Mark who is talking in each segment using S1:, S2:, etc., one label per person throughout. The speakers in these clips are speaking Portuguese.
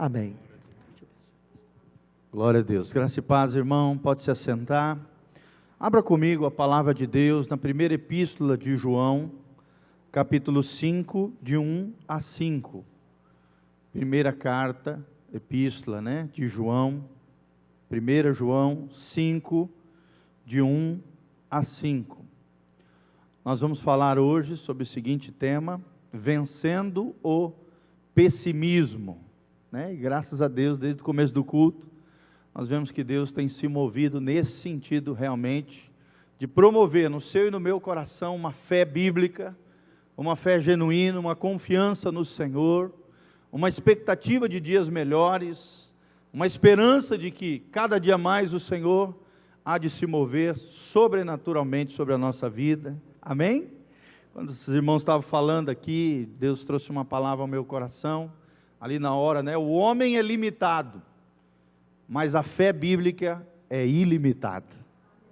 S1: Amém. Glória a Deus. Graça e paz, irmão. Pode se assentar. Abra comigo a palavra de Deus na primeira epístola de João, capítulo 5, de 1 a 5. Primeira carta, epístola, de João. 1 João 5, de 1 a 5. Nós vamos falar hoje sobre o seguinte tema: vencendo o pessimismo. E graças a Deus, desde o começo do culto, nós vemos que Deus tem se movido nesse sentido realmente, de promover no seu e no meu coração uma fé bíblica, uma fé genuína, uma confiança no Senhor, uma expectativa de dias melhores, uma esperança de que cada dia mais o Senhor há de se mover sobrenaturalmente sobre a nossa vida. Amém? Quando os irmãos estavam falando aqui, Deus trouxe uma palavra ao meu coração, ali na hora, o homem é limitado, mas a fé bíblica é ilimitada.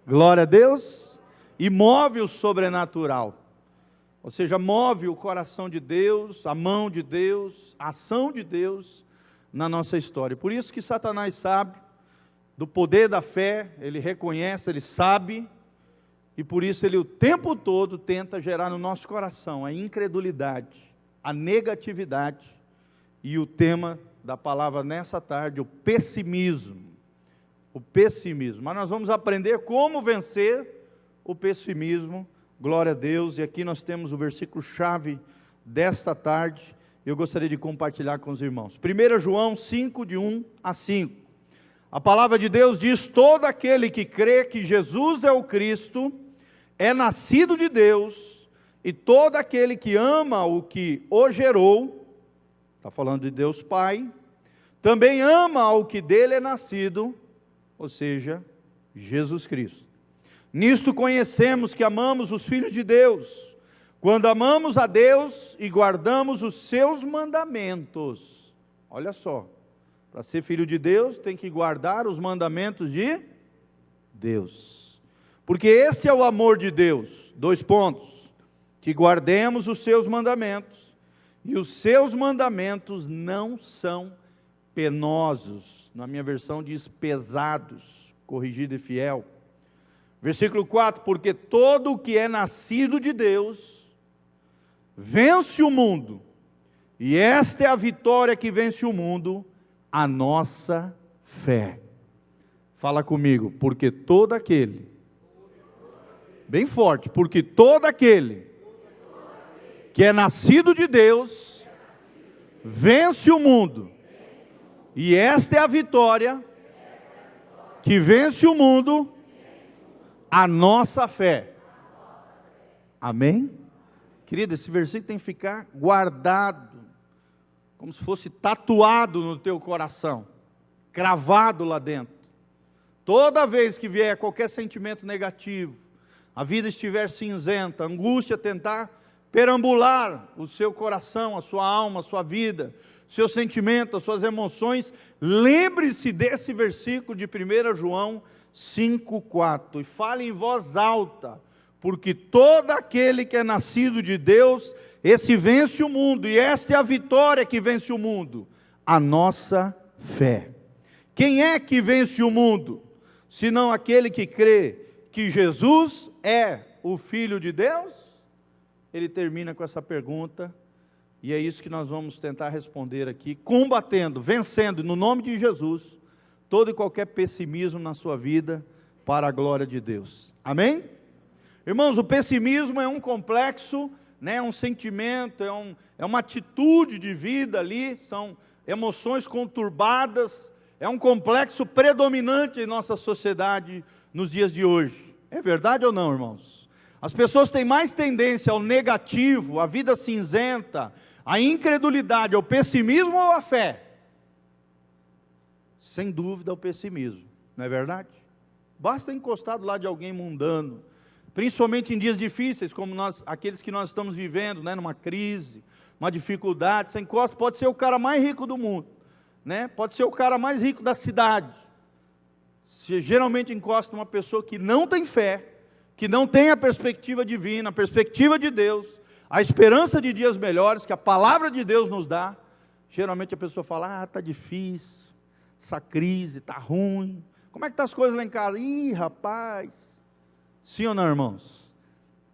S1: Glória a Deus. E move o sobrenatural, ou seja, move o coração de Deus, a mão de Deus, a ação de Deus na nossa história. Por isso que Satanás sabe do poder da fé, ele reconhece, ele sabe, e por isso ele o tempo todo tenta gerar no nosso coração a incredulidade, a negatividade, e o tema da palavra nessa tarde, o pessimismo. O pessimismo. Mas nós vamos aprender como vencer o pessimismo. Glória a Deus. E aqui nós temos o versículo chave desta tarde. Eu gostaria de compartilhar com os irmãos. 1 João 5, de 1 a 5. A palavra de Deus diz: todo aquele que crê que Jesus é o Cristo é nascido de Deus, e todo aquele que ama o que o gerou, está falando de Deus Pai, também ama ao que dele é nascido, ou seja, Jesus Cristo. Nisto conhecemos que amamos os filhos de Deus, quando amamos a Deus e guardamos os seus mandamentos. Olha só, para ser filho de Deus tem que guardar os mandamentos de Deus, porque este é o amor de Deus. 2 pontos, que guardemos os seus mandamentos, e os seus mandamentos não são penosos. Na minha versão diz pesados, corrigido e fiel. Versículo 4, porque todo o que é nascido de Deus vence o mundo, e esta é a vitória que vence o mundo, a nossa fé. Fala comigo, porque todo aquele, bem forte, porque todo aquele que é nascido de Deus vence o mundo, e esta é a vitória que vence o mundo, a nossa fé. Amém? Querido, esse versículo tem que ficar guardado, como se fosse tatuado no teu coração, cravado lá dentro. Toda vez que vier qualquer sentimento negativo, a vida estiver cinzenta, angústia tentar perambular o seu coração, a sua alma, a sua vida, seu sentimento, as suas emoções, lembre-se desse versículo de 1 João 5,4, e fale em voz alta, porque todo aquele que é nascido de Deus, esse vence o mundo, e esta é a vitória que vence o mundo, a nossa fé. Quem é que vence o mundo, senão aquele que crê que Jesus é o Filho de Deus? Ele termina com essa pergunta, e é isso que nós vamos tentar responder aqui, combatendo, vencendo, no nome de Jesus, todo e qualquer pessimismo na sua vida, para a glória de Deus. Amém? Irmãos, o pessimismo é um complexo, um sentimento, é uma atitude de vida ali, são emoções conturbadas, é um complexo predominante em nossa sociedade nos dias de hoje. É verdade ou não, irmãos? As pessoas têm mais tendência ao negativo, à vida cinzenta, à incredulidade, ao pessimismo ou à fé? Sem dúvida, ao pessimismo, não é verdade? Basta encostar do lado de alguém mundano, principalmente em dias difíceis, como aqueles que nós estamos vivendo, numa crise, uma dificuldade. Você encosta, pode ser o cara mais rico do mundo, pode ser o cara mais rico da cidade. Você geralmente encosta uma pessoa que não tem fé, que não tem a perspectiva divina, a perspectiva de Deus, a esperança de dias melhores que a palavra de Deus nos dá, Geralmente a pessoa fala, está difícil, essa crise, está ruim. Como é que estão as coisas lá em casa? Ih, rapaz. Sim ou não, irmãos?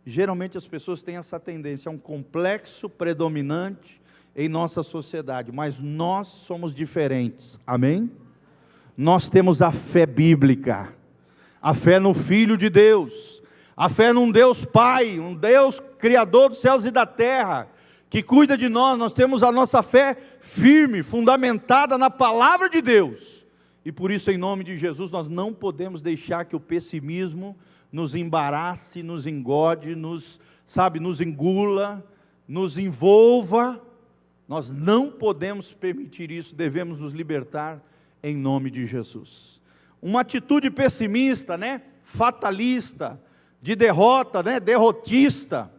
S1: Geralmente as pessoas têm essa tendência, é um complexo predominante em nossa sociedade, mas nós somos diferentes, amém? Nós temos a fé bíblica, a fé no Filho de Deus, a fé num Deus Pai, um Deus Criador dos céus e da terra, que cuida de nós. Nós temos a nossa fé firme, fundamentada na palavra de Deus, e por isso, em nome de Jesus, nós não podemos deixar que o pessimismo nos embarace, nos engode, nos engula, nos envolva. Nós não podemos permitir isso, devemos nos libertar em nome de Jesus. Uma atitude pessimista, fatalista, de derrota, derrotista,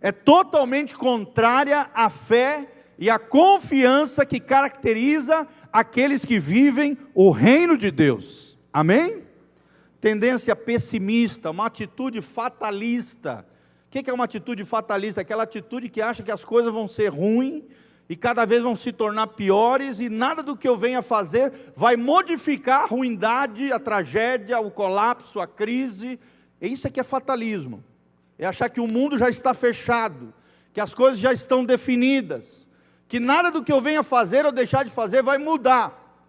S1: é totalmente contrária à fé e à confiança que caracteriza aqueles que vivem o reino de Deus, amém? Tendência pessimista, uma atitude fatalista. O que é uma atitude fatalista? Aquela atitude que acha que as coisas vão ser ruins, e cada vez vão se tornar piores, e nada do que eu venha fazer vai modificar a ruindade, a tragédia, o colapso, a crise. Isso aqui é fatalismo, é achar que o mundo já está fechado, que as coisas já estão definidas, que nada do que eu venha fazer ou deixar de fazer vai mudar.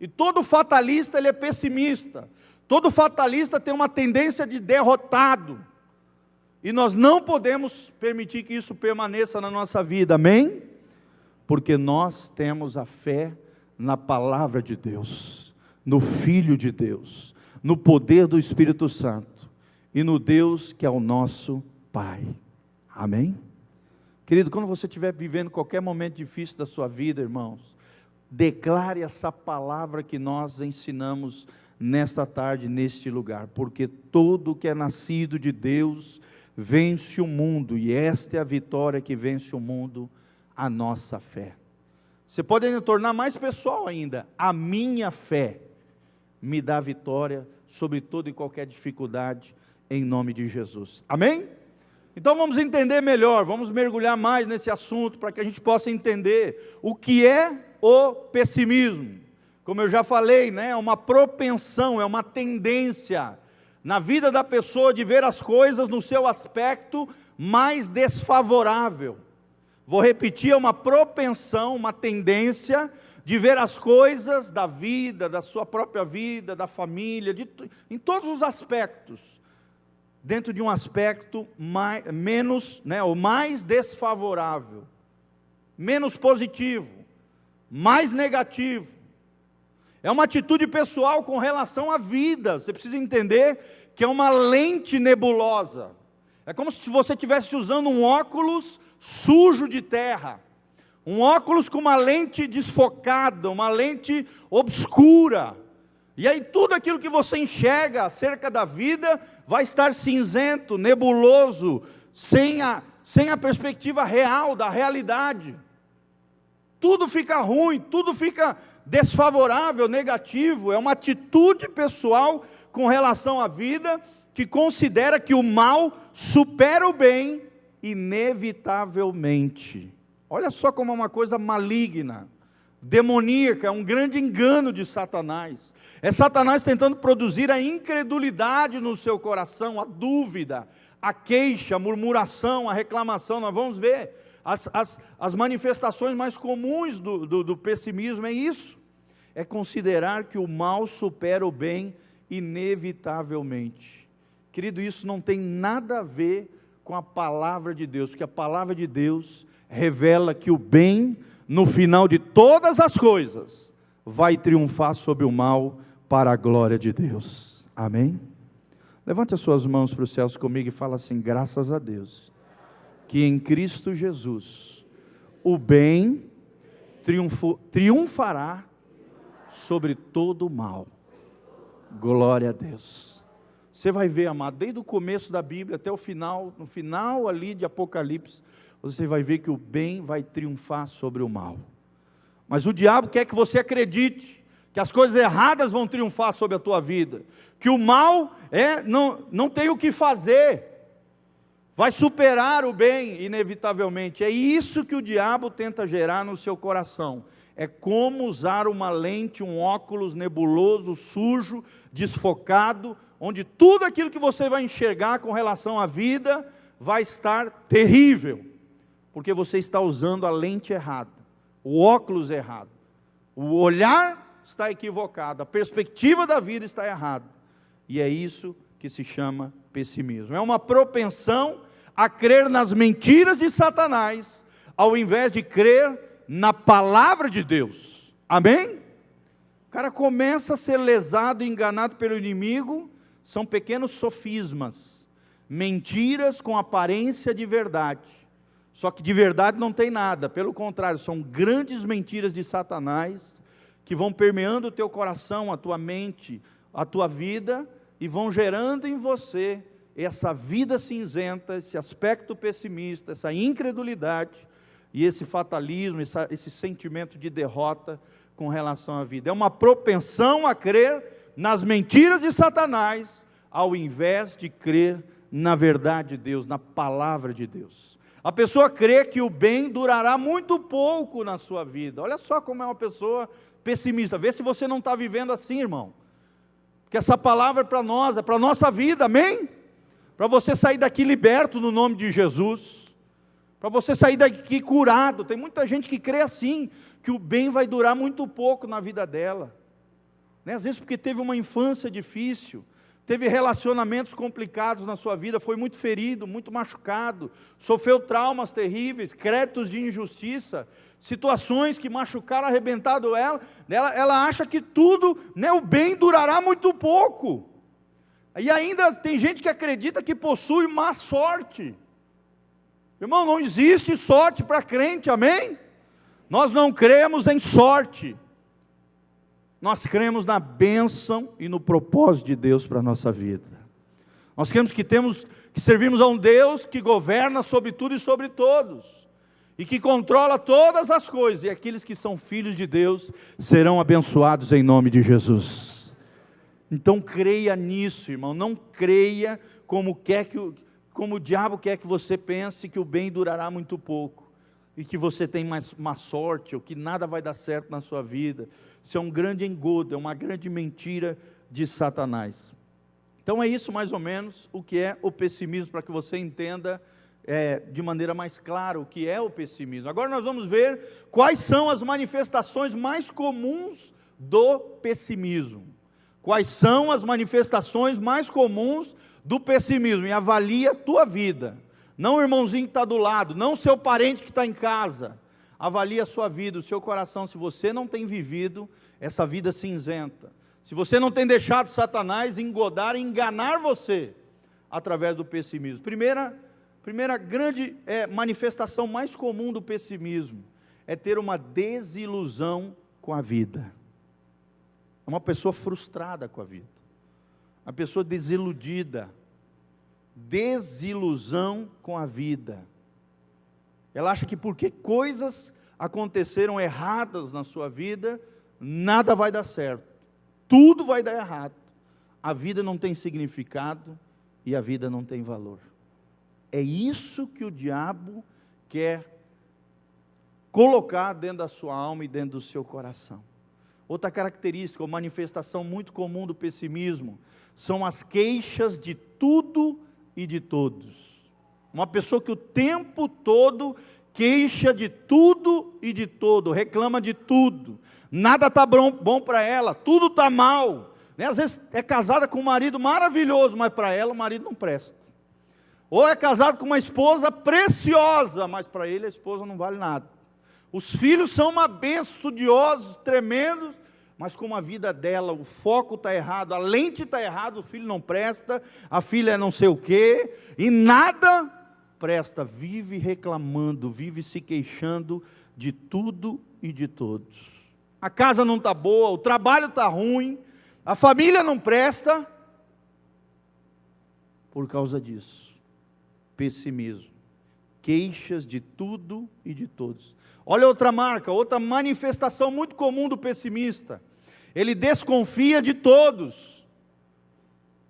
S1: E todo fatalista, ele é pessimista, todo fatalista tem uma tendência de derrotado, e nós não podemos permitir que isso permaneça na nossa vida, amém? Porque nós temos a fé na palavra de Deus, no Filho de Deus, no poder do Espírito Santo, e no Deus que é o nosso Pai, amém? Querido, quando você estiver vivendo qualquer momento difícil da sua vida, irmãos, declare essa palavra que nós ensinamos nesta tarde, neste lugar, porque todo que é nascido de Deus, vence o mundo, e esta é a vitória que vence o mundo, a nossa fé. Você pode ainda tornar mais pessoal ainda, a minha fé me dá vitória sobre toda e qualquer dificuldade, em nome de Jesus, amém? Então vamos entender melhor, vamos mergulhar mais nesse assunto, para que a gente possa entender o que é o pessimismo. Como eu já falei, é uma propensão, é uma tendência, na vida da pessoa, de ver as coisas no seu aspecto mais desfavorável. Vou repetir, é uma propensão, uma tendência, de ver as coisas da vida, da sua própria vida, da família, em todos os aspectos, dentro de um aspecto mais desfavorável, menos positivo, mais negativo. É uma atitude pessoal com relação à vida. Você precisa entender que é uma lente nebulosa. É como se você estivesse usando um óculos sujo de terra, um óculos com uma lente desfocada, uma lente obscura, e aí tudo aquilo que você enxerga acerca da vida vai estar cinzento, nebuloso, sem a perspectiva real, da realidade. Tudo fica ruim, tudo fica desfavorável, negativo. É uma atitude pessoal com relação à vida, que considera que o mal supera o bem inevitavelmente. Olha só como é uma coisa maligna, demoníaca, é um grande engano de Satanás. É Satanás tentando produzir a incredulidade no seu coração, a dúvida, a queixa, a murmuração, a reclamação. Nós vamos ver as manifestações mais comuns do pessimismo, é isso. É considerar que o mal supera o bem inevitavelmente. Querido, isso não tem nada a ver com a palavra de Deus, porque a palavra de Deus revela que o bem, no final de todas as coisas, vai triunfar sobre o mal, para a glória de Deus, amém? Levante as suas mãos para os céus comigo e fala assim: graças a Deus, que em Cristo Jesus, o bem triunfará sobre todo o mal, glória a Deus. Você vai ver, amado, desde o começo da Bíblia até o final, no final ali de Apocalipse, você vai ver que o bem vai triunfar sobre o mal. Mas o diabo quer que você acredite que as coisas erradas vão triunfar sobre a tua vida, que o mal não tem o que fazer. vai superar o bem, inevitavelmente. É isso que o diabo tenta gerar no seu coração. É como usar uma lente, um óculos nebuloso, sujo, desfocado, onde tudo aquilo que você vai enxergar com relação à vida vai estar terrível, porque você está usando a lente errada, o óculos errado, o olhar está equivocado, a perspectiva da vida está errada, e é isso que se chama pessimismo. É uma propensão a crer nas mentiras de Satanás, ao invés de crer na palavra de Deus. Amém? O cara começa a ser lesado e enganado pelo inimigo. São pequenos sofismas, mentiras com aparência de verdade, só que de verdade não tem nada, pelo contrário, são grandes mentiras de Satanás, que vão permeando o teu coração, a tua mente, a tua vida, e vão gerando em você essa vida cinzenta, esse aspecto pessimista, essa incredulidade, e esse fatalismo, esse sentimento de derrota com relação à vida. É uma propensão a crer nas mentiras de Satanás, ao invés de crer na verdade de Deus, na palavra de Deus. A pessoa crê que o bem durará muito pouco na sua vida. Olha só como é uma pessoa pessimista. Vê se você não está vivendo assim, irmão. Porque essa palavra é para nós, é para a nossa vida, amém? Para você sair daqui liberto no nome de Jesus. Para você sair daqui curado. Tem muita gente que crê assim, que o bem vai durar muito pouco na vida dela. Às vezes porque teve uma infância difícil, teve relacionamentos complicados na sua vida, foi muito ferido, muito machucado, sofreu traumas terríveis, créditos de injustiça, situações que machucaram, arrebentado ela acha que tudo, o bem durará muito pouco. E ainda tem gente que acredita que possui má sorte. Irmão, não existe sorte para crente, amém? Nós não cremos em sorte. Nós cremos na bênção e no propósito de Deus para a nossa vida. Nós cremos que servimos a um Deus que governa sobre tudo e sobre todos, e que controla todas as coisas, e aqueles que são filhos de Deus serão abençoados em nome de Jesus. Então creia nisso, irmão, não creia como o diabo quer que você pense que o bem durará muito pouco, e que você tem mais má sorte, ou que nada vai dar certo na sua vida. Isso é um grande engodo, é uma grande mentira de Satanás. Então é isso mais ou menos o que é o pessimismo, para que você entenda de maneira mais clara o que é o pessimismo. Agora nós vamos ver quais são as manifestações mais comuns do pessimismo. Quais são as manifestações mais comuns do pessimismo? E avalie a tua vida. Não o irmãozinho que está do lado, não o seu parente que está em casa. Avalie a sua vida, o seu coração, se você não tem vivido essa vida cinzenta. Se você não tem deixado Satanás engodar e enganar você através do pessimismo. Primeira grande manifestação mais comum do pessimismo é ter uma desilusão com a vida. É uma pessoa frustrada com a vida. Uma pessoa desiludida. Desilusão com a vida. Ela acha que porque coisas aconteceram erradas na sua vida, nada vai dar certo. Tudo vai dar errado. A vida não tem significado e a vida não tem valor. É isso que o diabo quer colocar dentro da sua alma e dentro do seu coração. Outra característica, ou manifestação muito comum do pessimismo, são as queixas de tudo e de todos. Uma pessoa que o tempo todo queixa de tudo e de todo, reclama de tudo, nada está bom para ela, tudo está mal, Às vezes é casada com um marido maravilhoso, mas para ela o marido não presta. Ou é casado com uma esposa preciosa, mas para ele a esposa não vale nada. Os filhos são uma bênção, estudiosos, tremendos, mas como a vida dela, o foco está errado, a lente está errada, o filho não presta, a filha é não sei o quê, e nada presta, vive reclamando, vive se queixando de tudo e de todos. A casa não está boa, o trabalho está ruim, a família não presta, por causa disso. Pessimismo, queixas de tudo e de todos. Olha outra marca, outra manifestação muito comum do pessimista. Ele desconfia de todos.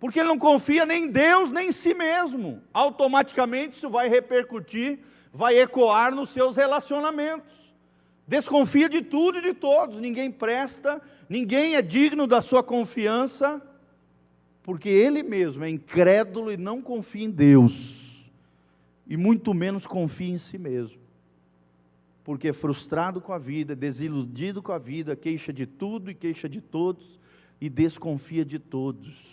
S1: Porque ele não confia nem em Deus, nem em si mesmo. Automaticamente isso vai repercutir, vai ecoar nos seus relacionamentos. Desconfia de tudo e de todos, ninguém presta, ninguém é digno da sua confiança, porque ele mesmo é incrédulo e não confia em Deus, e muito menos confia em si mesmo, porque é frustrado com a vida, desiludido com a vida, queixa de tudo e queixa de todos, e desconfia de todos.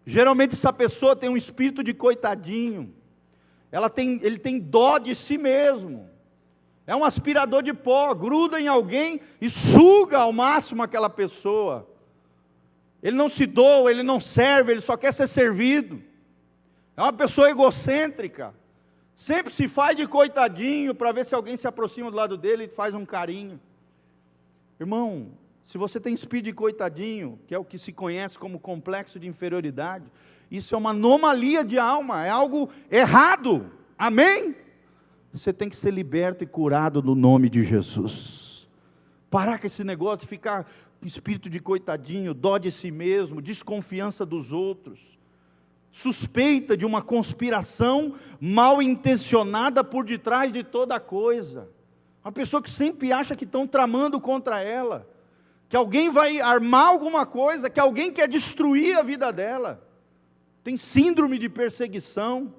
S1: Geralmente essa pessoa tem um espírito de coitadinho, ele tem dó de si mesmo, é um aspirador de pó, gruda em alguém e suga ao máximo aquela pessoa. Ele não se doa, ele não serve, ele só quer ser servido. É uma pessoa egocêntrica, sempre se faz de coitadinho para ver se alguém se aproxima do lado dele e faz um carinho. Irmão, se você tem espírito de coitadinho, que é o que se conhece como complexo de inferioridade, isso é uma anomalia de alma, é algo errado, amém? Você tem que ser liberto e curado no nome de Jesus. Parar com esse negócio de ficar com espírito de coitadinho, dó de si mesmo, desconfiança dos outros, suspeita de uma conspiração mal intencionada por detrás de toda coisa. Uma pessoa que sempre acha que estão tramando contra ela, que alguém vai armar alguma coisa, que alguém quer destruir a vida dela. Tem síndrome de perseguição,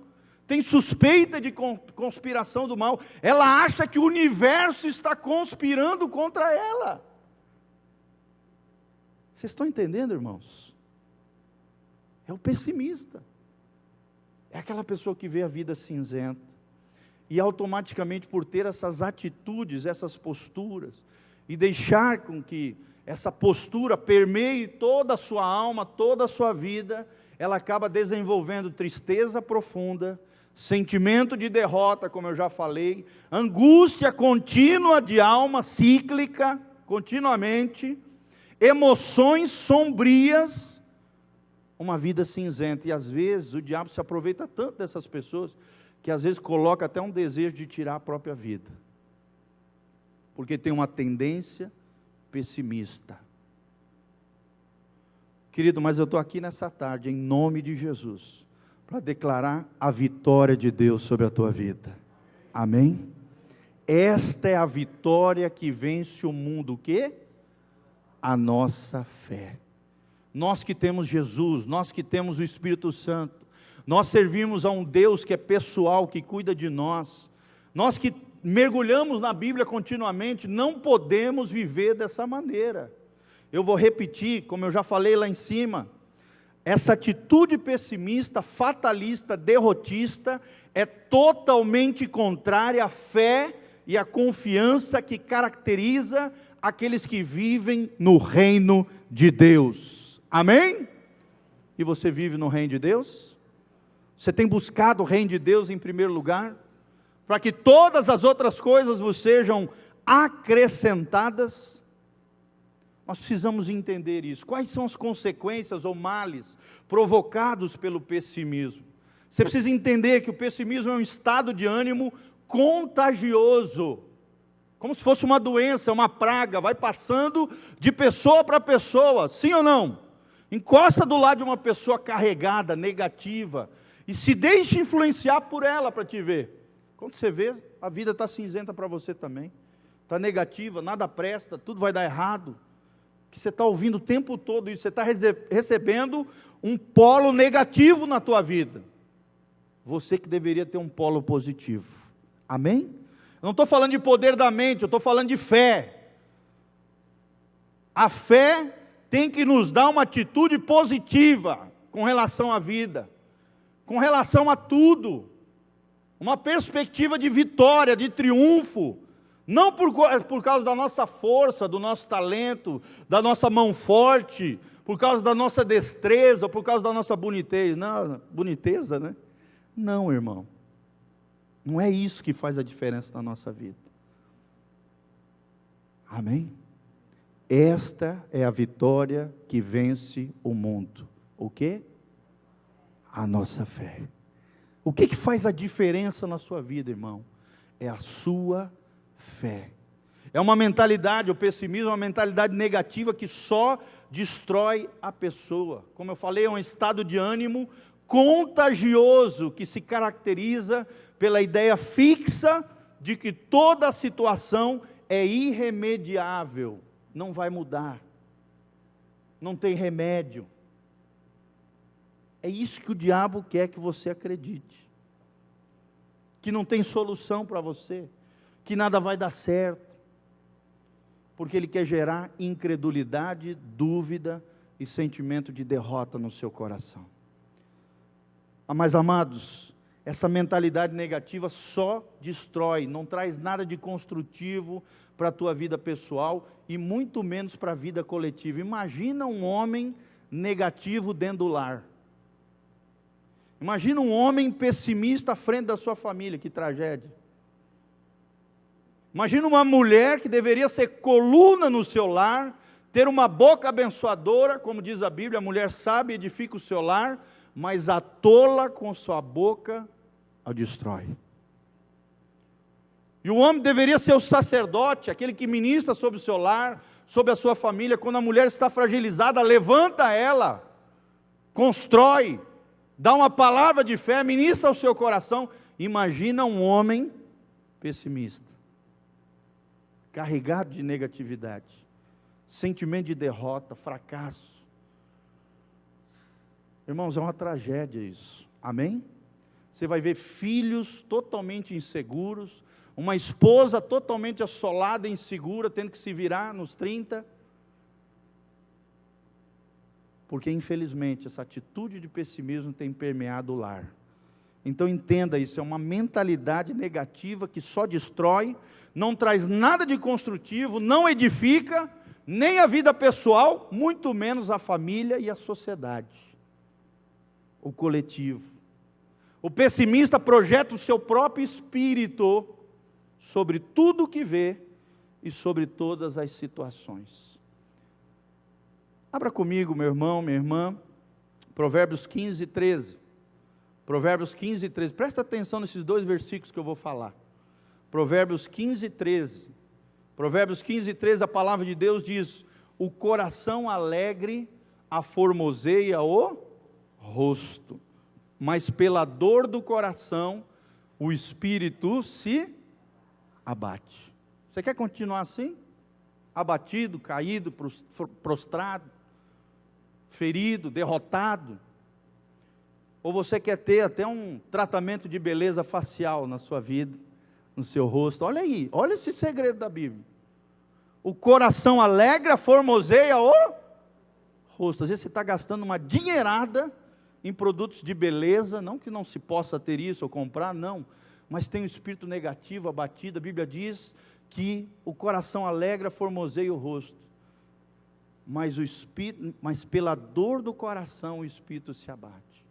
S1: tem suspeita de conspiração do mal. Ela acha que o universo está conspirando contra ela. Vocês estão entendendo, irmãos? É o pessimista. É aquela pessoa que vê a vida cinzenta. E automaticamente, por ter essas atitudes, essas posturas, e deixar com que essa postura permeie toda a sua alma, toda a sua vida, ela acaba desenvolvendo tristeza profunda, sentimento de derrota, como eu já falei, angústia contínua de alma, cíclica, continuamente, emoções sombrias, uma vida cinzenta. E às vezes o diabo se aproveita tanto dessas pessoas, que às vezes coloca até um desejo de tirar a própria vida, porque tem uma tendência pessimista. Querido, mas eu estou aqui nessa tarde, em nome de Jesus, para declarar a vitória de Deus sobre a tua vida, amém? Esta é a vitória que vence o mundo, o quê? A nossa fé. Nós que temos Jesus, nós que temos o Espírito Santo, nós servimos a um Deus que é pessoal, que cuida de nós, nós que mergulhamos na Bíblia continuamente, não podemos viver dessa maneira. Eu vou repetir, como eu já falei lá em cima, essa atitude pessimista, fatalista, derrotista, é totalmente contrária à fé e à confiança que caracteriza aqueles que vivem no reino de Deus, amém? E você vive no reino de Deus? Você tem buscado o reino de Deus em primeiro lugar, para que todas as outras coisas vos sejam acrescentadas? Nós precisamos entender isso. Quais são as consequências ou males provocados pelo pessimismo? Você precisa entender que o pessimismo é um estado de ânimo contagioso, como se fosse uma doença, uma praga, vai passando de pessoa para pessoa, sim ou não? Encosta do lado de uma pessoa carregada, negativa, e se deixe influenciar por ela para te ver. Quando você vê, a vida está cinzenta para você também, está negativa, nada presta, tudo vai dar errado, que você está ouvindo o tempo todo isso, você está recebendo um polo negativo na tua vida, você que deveria ter um polo positivo, amém? Eu não estou falando de poder da mente, eu estou falando de fé. A fé tem que nos dar uma atitude positiva com relação à vida, com relação a tudo, uma perspectiva de vitória, de triunfo, não por causa da nossa força, do nosso talento, da nossa mão forte, por causa da nossa destreza, ou por causa da nossa boniteza, não, boniteza, né? Não, irmão, não é isso que faz a diferença na nossa vida, amém? Esta é a vitória que vence o mundo, o quê? A nossa fé. O que faz a diferença na sua vida, irmão? É a sua fé. É uma mentalidade, o pessimismo é uma mentalidade negativa que só destrói a pessoa. Como eu falei, é um estado de ânimo contagioso que se caracteriza pela ideia fixa de que toda a situação é irremediável, não vai mudar, não tem remédio. É isso que o diabo quer que você acredite, que não tem solução para você, que nada vai dar certo, porque ele quer gerar incredulidade, dúvida e sentimento de derrota no seu coração. Mas, amados, essa mentalidade negativa só destrói, não traz nada de construtivo para a tua vida pessoal e muito menos para a vida coletiva. Imagina um homem negativo dentro do lar. Imagina um homem pessimista à frente da sua família, que tragédia. Imagina uma mulher que deveria ser coluna no seu lar, ter uma boca abençoadora, como diz a Bíblia, a mulher sábia edifica o seu lar, mas a tola com sua boca a destrói. E o homem deveria ser o sacerdote, aquele que ministra sobre o seu lar, sobre a sua família. Quando a mulher está fragilizada, levanta ela, constrói, dá uma palavra de fé, ministra ao seu coração. Imagina um homem pessimista, carregado de negatividade, sentimento de derrota, fracasso. Irmãos, é uma tragédia isso, amém? Você vai ver filhos totalmente inseguros, uma esposa totalmente assolada, insegura, tendo que se virar nos 30, porque infelizmente essa atitude de pessimismo tem permeado o lar. Então entenda isso, é uma mentalidade negativa que só destrói, não traz nada de construtivo, não edifica, nem a vida pessoal, muito menos a família e a sociedade, o coletivo. O pessimista projeta o seu próprio espírito sobre tudo o que vê e sobre todas as situações. Abra comigo, meu irmão, minha irmã, Provérbios 15, 13. Provérbios 15, 13. Presta atenção nesses dois versículos que eu vou falar. Provérbios 15, 13. Provérbios 15, 13, a palavra de Deus diz: o coração alegre aformoseia o rosto, mas pela dor do coração o espírito se abate. Você quer continuar assim? Abatido, caído, prostrado, ferido, derrotado? Ou você quer ter até um tratamento de beleza facial na sua vida, no seu rosto? Olha aí, olha esse segredo da Bíblia. O coração alegre formoseia o rosto. Às vezes você está gastando uma dinheirada em produtos de beleza, não que não se possa ter isso ou comprar, não, mas tem um espírito negativo abatido. A Bíblia diz que o coração alegre formoseia o rosto, mas pela dor do coração o espírito se abate.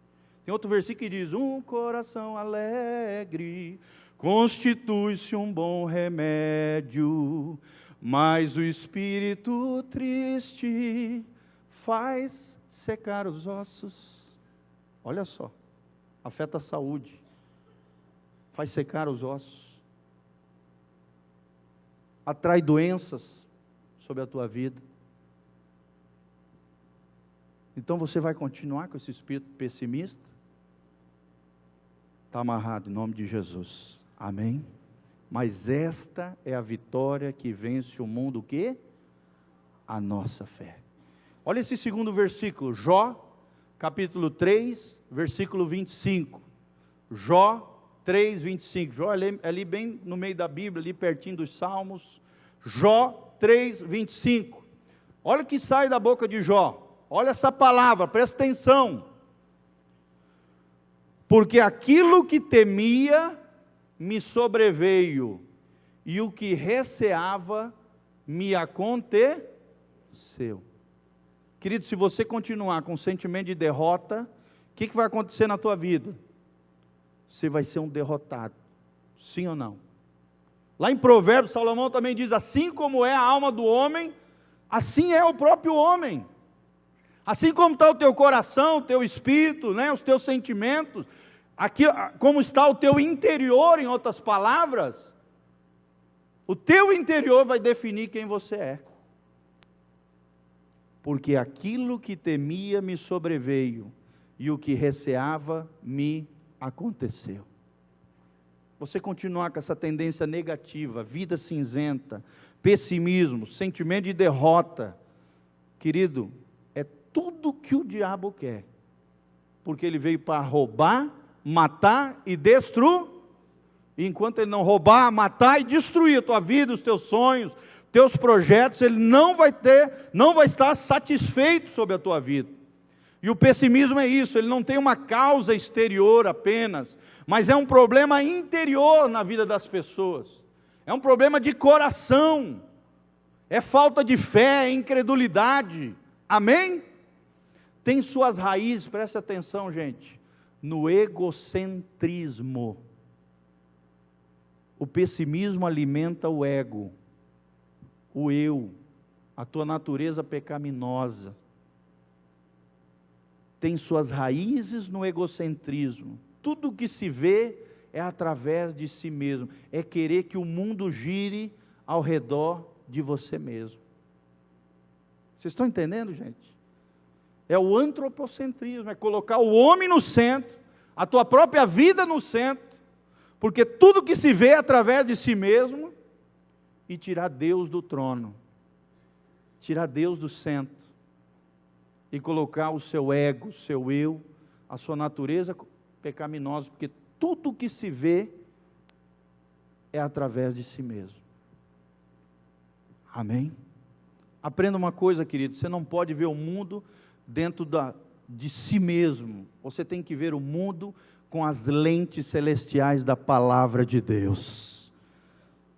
S1: Tem outro versículo que diz: um coração alegre constitui-se um bom remédio, mas o espírito triste faz secar os ossos. Olha só, afeta a saúde, faz secar os ossos, atrai doenças sobre a tua vida. Então você vai continuar com esse espírito pessimista? Está amarrado em nome de Jesus, amém? Mas esta é a vitória que vence o mundo, o quê? A nossa fé. Olha esse segundo versículo, Jó, capítulo 3, versículo 25. Jó 3, 25. Jó ali bem no meio da Bíblia, ali pertinho dos Salmos. Jó 3, 25. Olha o que sai da boca de Jó. Olha essa palavra, presta atenção. Porque aquilo que temia me sobreveio, e o que receava me aconteceu. Querido, se você continuar com o sentimento de derrota, o que vai acontecer na tua vida? Você vai ser um derrotado, sim ou não? Lá em Provérbios, Salomão também diz: assim como é a alma do homem, assim é o próprio homem. Assim como está o teu coração, o teu espírito, né, os teus sentimentos, aqui, como está o teu interior, em outras palavras, O teu interior vai definir quem você é. Porque aquilo que temia me sobreveio, e o que receava me aconteceu. Você continuar com essa tendência negativa, vida cinzenta, pessimismo, sentimento de derrota, querido, é tudo que o diabo quer. Porque ele veio para roubar, matar e destruir. E enquanto ele não roubar, matar e destruir a tua vida, os teus sonhos, teus projetos, ele não vai estar satisfeito sobre a tua vida. E o pessimismo é isso, ele não tem uma causa exterior apenas, mas é um problema interior na vida das pessoas. É um problema de coração. É falta de fé, é incredulidade. Amém? Tem suas raízes, preste atenção, gente, no egocentrismo. O pessimismo alimenta o ego, o eu, a tua natureza pecaminosa. Tem suas raízes no egocentrismo. Tudo que se vê é através de si mesmo. É querer que o mundo gire ao redor de você mesmo. Vocês estão entendendo, gente? É o antropocentrismo, é colocar o homem no centro, a tua própria vida no centro, porque tudo que se vê é através de si mesmo, e tirar Deus do trono, tirar Deus do centro, e colocar o seu ego, o seu eu, a sua natureza pecaminosa, porque tudo que se vê é através de si mesmo. Amém? Aprenda uma coisa, querido, você não pode ver o mundo dentro de si mesmo, você tem que ver o mundo com as lentes celestiais da palavra de Deus.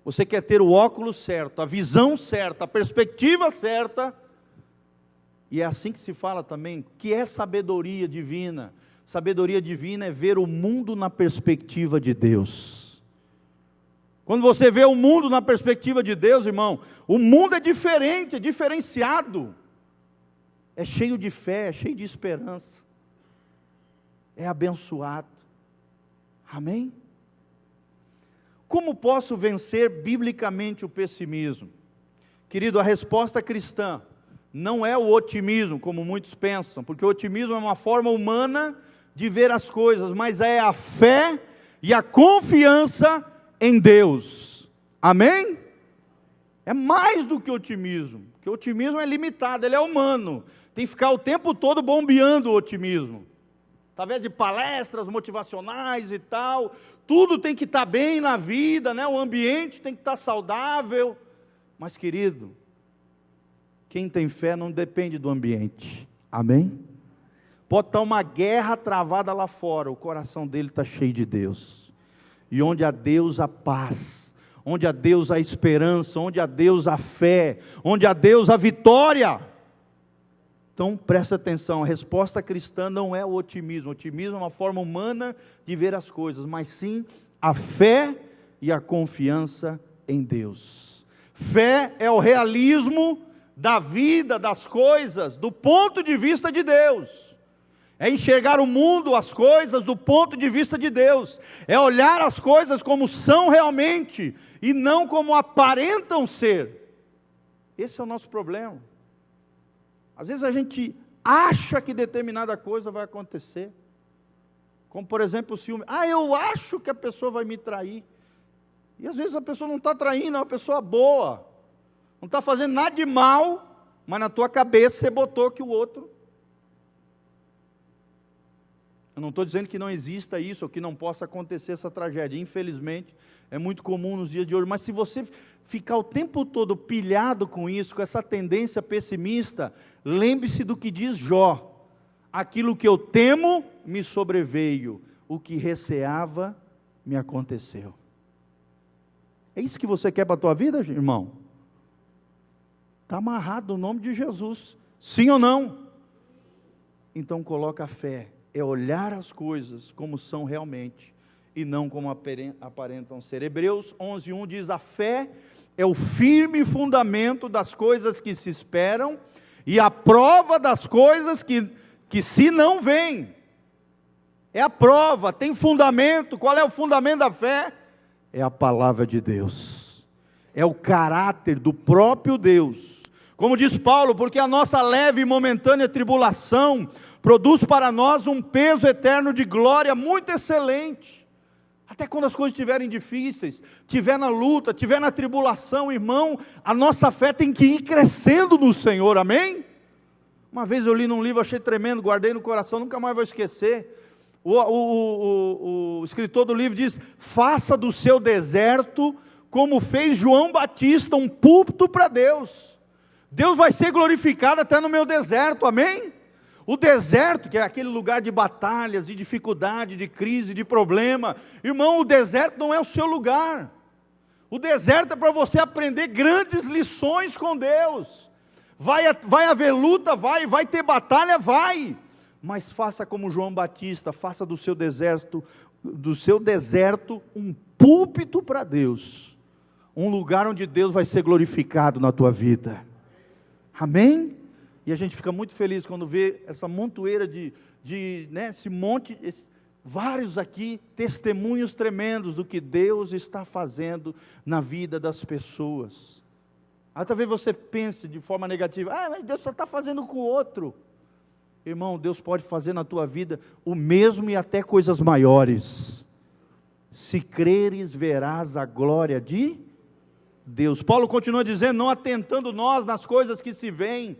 S1: Você quer ter o óculos certo, a visão certa, a perspectiva certa, e é assim que se fala também, que é sabedoria divina. Sabedoria divina é ver o mundo na perspectiva de Deus. Quando você vê o mundo na perspectiva de Deus, irmão, o mundo é diferente, é diferenciado. É cheio de fé, é cheio de esperança. É abençoado. Amém? Como posso vencer biblicamente o pessimismo? Querido, a resposta cristã não é o otimismo, como muitos pensam, porque o otimismo é uma forma humana de ver as coisas, mas é a fé e a confiança em Deus. Amém? É mais do que otimismo, porque o otimismo é limitado, ele é humano, tem que ficar o tempo todo bombeando o otimismo, através de palestras motivacionais e tal, tudo tem que estar bem na vida, né? O ambiente tem que estar saudável, mas querido, quem tem fé não depende do ambiente, amém? Pode estar uma guerra travada lá fora, o coração dele está cheio de Deus, e onde há Deus a paz, onde há Deus a esperança, onde há Deus a fé, onde há Deus a vitória. Então presta atenção, a resposta cristã não é o otimismo é uma forma humana de ver as coisas, mas sim a fé e a confiança em Deus. Fé é o realismo da vida, das coisas, do ponto de vista de Deus. É enxergar o mundo, as coisas, do ponto de vista de Deus. É olhar as coisas como são realmente, e não como aparentam ser. Esse é o nosso problema. Às vezes a gente acha que determinada coisa vai acontecer. Como por exemplo o ciúme. Eu acho que a pessoa vai me trair. E às vezes a pessoa não está traindo, é uma pessoa boa. Não está fazendo nada de mal, mas na tua cabeça você botou que o outro. Eu não estou dizendo que não exista isso, ou que não possa acontecer essa tragédia. Infelizmente, é muito comum nos dias de hoje. Mas se você ficar o tempo todo pilhado com isso, com essa tendência pessimista, lembre-se do que diz Jó. Aquilo que eu temo me sobreveio, o que receava me aconteceu. É isso que você quer para a tua vida, irmão? Está amarrado no nome de Jesus, sim ou não? Então coloca a fé, é olhar as coisas como são realmente, e não como aparentam ser. Hebreus 11:1 diz, a fé é o firme fundamento das coisas que se esperam, e a prova das coisas que se não veem. É a prova, tem fundamento. Qual é o fundamento da fé? É a palavra de Deus. é o caráter do próprio Deus. Como diz Paulo, porque a nossa leve e momentânea tribulação produz para nós um peso eterno de glória muito excelente. Até quando as coisas estiverem difíceis, estiver na luta, estiver na tribulação, irmão, a nossa fé tem que ir crescendo no Senhor, amém? Uma vez eu li num livro, achei tremendo, guardei no coração, nunca mais vou esquecer. O escritor do livro diz: faça do seu deserto, como fez João Batista, um púlpito para Deus. Deus vai ser glorificado até no meu deserto, amém? O deserto, que é aquele lugar de batalhas, de dificuldade, de crise, de problema. Irmão, o deserto não é o seu lugar. O deserto é para você aprender grandes lições com Deus. Vai haver luta, vai ter batalha, vai. Mas faça como João Batista, faça do seu deserto um púlpito para Deus. Um lugar onde Deus vai ser glorificado na tua vida. Amém? E a gente fica muito feliz quando vê essa montoeira esse monte, vários aqui, testemunhos tremendos do que Deus está fazendo na vida das pessoas. Aí talvez você pense de forma negativa: mas Deus só está fazendo com o outro. Irmão, Deus pode fazer na tua vida o mesmo e até coisas maiores. Se creres, verás a glória de Deus. Paulo continua dizendo: não atentando nós nas coisas que se veem.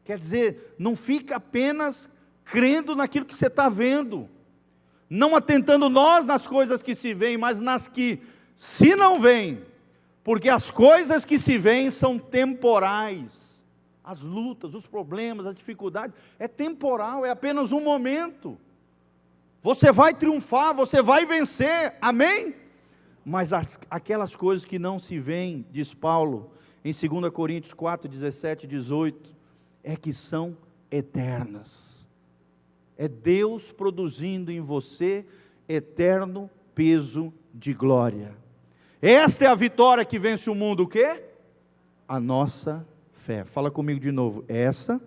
S1: Quer dizer, não fica apenas crendo naquilo que você está vendo. Não atentando nós nas coisas que se veem, mas nas que se não veem. Porque as coisas que se veem são temporais. As lutas, os problemas, as dificuldades, é temporal, é apenas um momento. Você vai triunfar, você vai vencer, amém? Mas aquelas coisas que não se veem, diz Paulo, em 2 Coríntios 4, 17 e 18, é que são eternas. É Deus produzindo em você eterno peso de glória. Esta é a vitória que vence o mundo, o quê? A nossa fé. Fala comigo de novo. Essa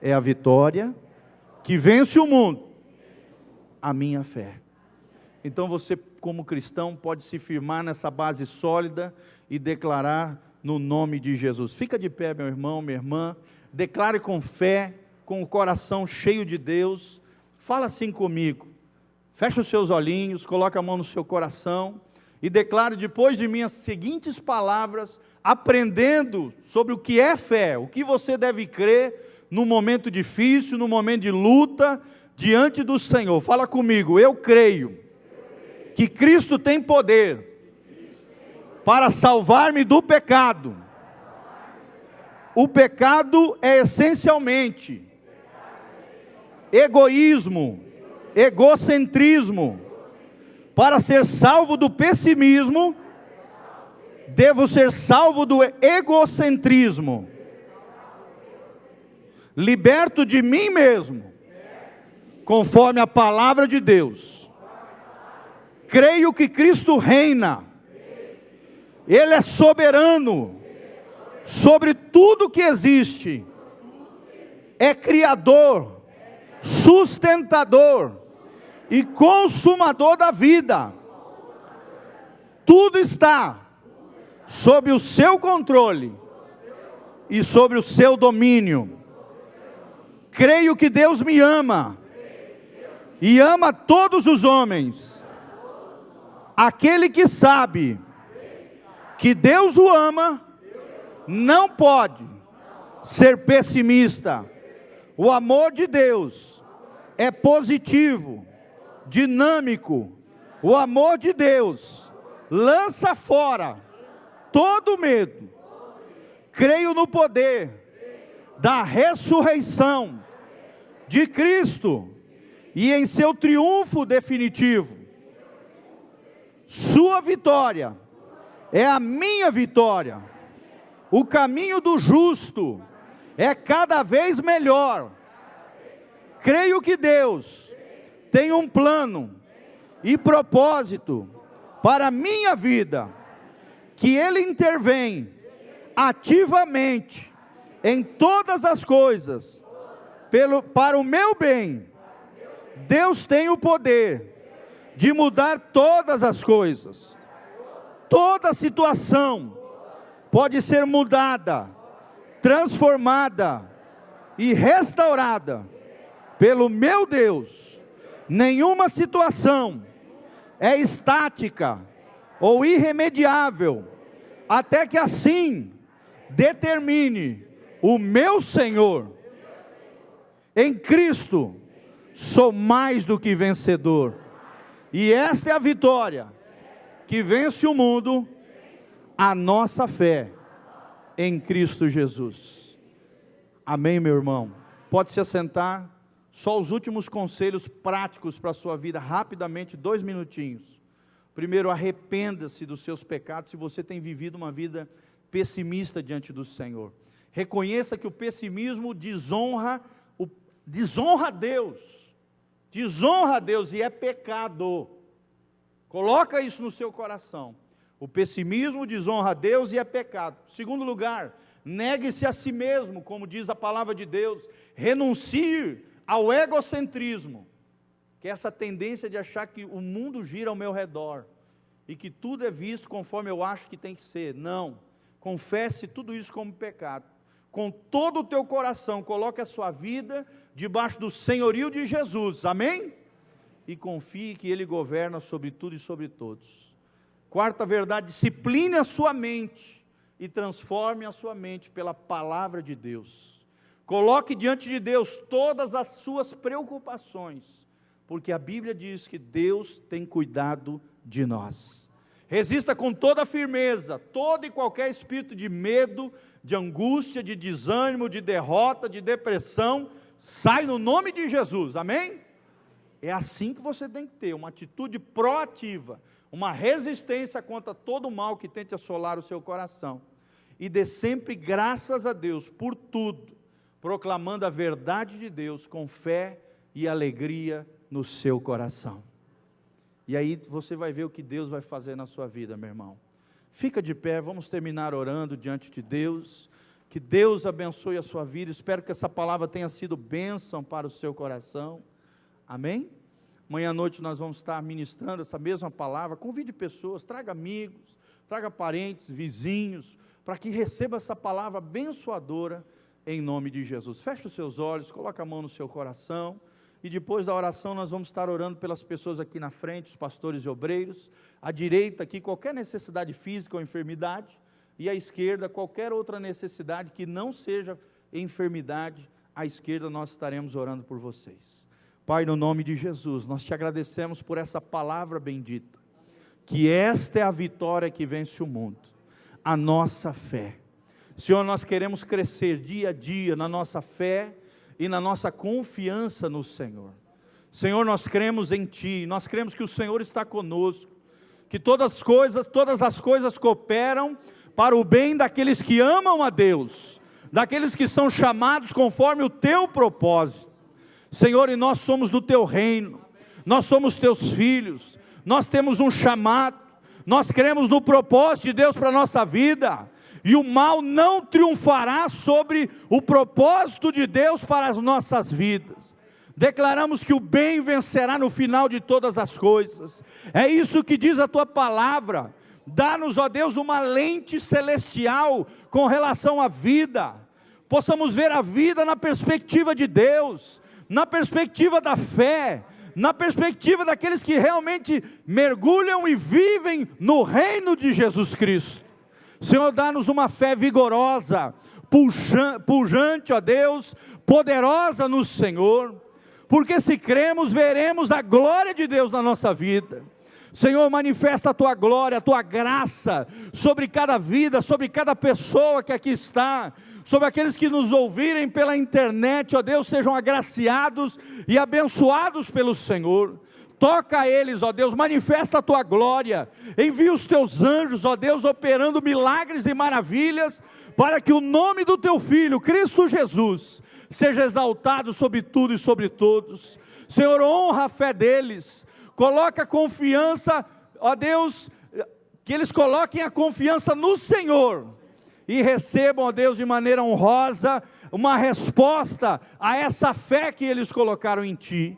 S1: é a vitória que vence o mundo, a minha fé. Então você, como cristão, pode se firmar nessa base sólida e declarar no nome de Jesus. Fica de pé, meu irmão, minha irmã. Declare com fé, com o coração cheio de Deus. Fala assim comigo. Feche os seus olhinhos, coloque a mão no seu coração e declare depois de mim as seguintes palavras, aprendendo sobre o que é fé, o que você deve crer no momento difícil, no momento de luta, diante do Senhor. Fala comigo. Eu creio que Cristo tem poder para salvar-me do pecado. O pecado é essencialmente egoísmo, egocentrismo. Para ser salvo do pessimismo, devo ser salvo do egocentrismo. Liberto de mim mesmo, conforme a palavra de Deus. Creio que Cristo reina. Ele é soberano sobre tudo que existe. É criador, sustentador e consumador da vida. Tudo está sob o seu controle e sobre o seu domínio. Creio que Deus me ama e ama todos os homens. Aquele que sabe que Deus o ama não pode ser pessimista. O amor de Deus é positivo, dinâmico. O amor de Deus lança fora todo medo. Creio no poder da ressurreição de Cristo e em seu triunfo definitivo. Sua vitória é a minha vitória. O caminho do justo é cada vez melhor. Creio que Deus tem um plano e propósito para a minha vida, que Ele intervém ativamente em todas as coisas, para o meu bem. Deus tem o poder de mudar todas as coisas, toda situação pode ser mudada, transformada e restaurada pelo meu Deus. Nenhuma situação é estática ou irremediável, até que assim determine o meu Senhor. Em Cristo sou mais do que vencedor, e esta é a vitória que vence o mundo, a nossa fé em Cristo Jesus. Amém, meu irmão? Pode se assentar. Só os últimos conselhos práticos para a sua vida, rapidamente, 2 minutinhos. Primeiro, arrependa-se dos seus pecados, se você tem vivido uma vida pessimista diante do Senhor. Reconheça que o pessimismo desonra a Deus, e é pecado. Coloca isso no seu coração. O pessimismo desonra a Deus e é pecado. Segundo lugar, negue-se a si mesmo, como diz a palavra de Deus. Renuncie ao egocentrismo, que é essa tendência de achar que o mundo gira ao meu redor, e que tudo é visto conforme eu acho que tem que ser. Não, confesse tudo isso como pecado, com todo o teu coração, coloque a sua vida debaixo do senhorio de Jesus, amém? E confie que Ele governa sobre tudo e sobre todos. Quarta verdade, discipline a sua mente, e transforme a sua mente pela palavra de Deus. Coloque diante de Deus todas as suas preocupações, porque a Bíblia diz que Deus tem cuidado de nós. Resista com toda a firmeza, todo e qualquer espírito de medo, de angústia, de desânimo, de derrota, de depressão, sai no nome de Jesus, amém? É assim que você tem que ter, uma atitude proativa, uma resistência contra todo o mal que tente assolar o seu coração, e dê sempre graças a Deus por tudo, proclamando a verdade de Deus com fé e alegria no seu coração. E aí você vai ver o que Deus vai fazer na sua vida, meu irmão. Fica de pé, vamos terminar orando diante de Deus. Que Deus abençoe a sua vida. Espero que essa palavra tenha sido bênção para o seu coração. Amém? Amanhã à noite nós vamos estar ministrando essa mesma palavra. Convide pessoas, traga amigos, traga parentes, vizinhos, para que receba essa palavra abençoadora em nome de Jesus. Feche os seus olhos, coloque a mão no seu coração, e depois da oração nós vamos estar orando pelas pessoas aqui na frente, os pastores e obreiros, à direita aqui, qualquer necessidade física ou enfermidade, e à esquerda, qualquer outra necessidade que não seja enfermidade, à esquerda nós estaremos orando por vocês. Pai, no nome de Jesus, nós te agradecemos por essa palavra bendita, que esta é a vitória que vence o mundo, a nossa fé. Senhor, nós queremos crescer dia a dia na nossa fé e na nossa confiança no Senhor. Senhor, nós cremos em Ti, nós cremos que o Senhor está conosco, que todas as coisas cooperam para o bem daqueles que amam a Deus, daqueles que são chamados conforme o Teu propósito. Senhor, e nós somos do Teu reino, nós somos Teus filhos, nós temos um chamado, nós cremos no propósito de Deus para a nossa vida, e o mal não triunfará sobre o propósito de Deus para as nossas vidas. Declaramos que o bem vencerá no final de todas as coisas. É isso que diz a Tua palavra. Dá-nos, ó Deus, uma lente celestial com relação à vida. Possamos ver a vida na perspectiva de Deus, na perspectiva da fé, na perspectiva daqueles que realmente mergulham e vivem no reino de Jesus Cristo. Senhor, dá-nos uma fé vigorosa, pujante, ó Deus, poderosa no Senhor, porque se cremos, veremos a glória de Deus na nossa vida. Senhor, manifesta a Tua glória, a Tua graça, sobre cada vida, sobre cada pessoa que aqui está, sobre aqueles que nos ouvirem pela internet, ó Deus, sejam agraciados e abençoados pelo Senhor. Toca a eles, ó Deus, manifesta a Tua glória, envia os Teus anjos, ó Deus, operando milagres e maravilhas, para que o nome do Teu Filho, Cristo Jesus, seja exaltado sobre tudo e sobre todos. Senhor, honra a fé deles, coloca confiança, ó Deus, que eles coloquem a confiança no Senhor, e recebam, ó Deus, de maneira honrosa, uma resposta a essa fé que eles colocaram em Ti.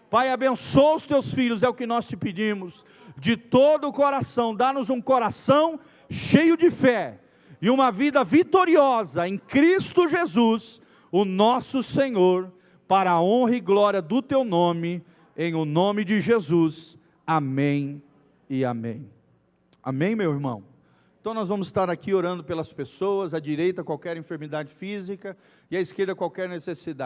S1: Pai, abençoa os Teus filhos, é o que nós te pedimos, de todo o coração. Dá-nos um coração cheio de fé, e uma vida vitoriosa em Cristo Jesus, o nosso Senhor, para a honra e glória do teu nome, em o nome de Jesus. Amém e amém. Amém, meu irmão? Então nós vamos estar aqui orando pelas pessoas, à direita qualquer enfermidade física e à esquerda qualquer necessidade.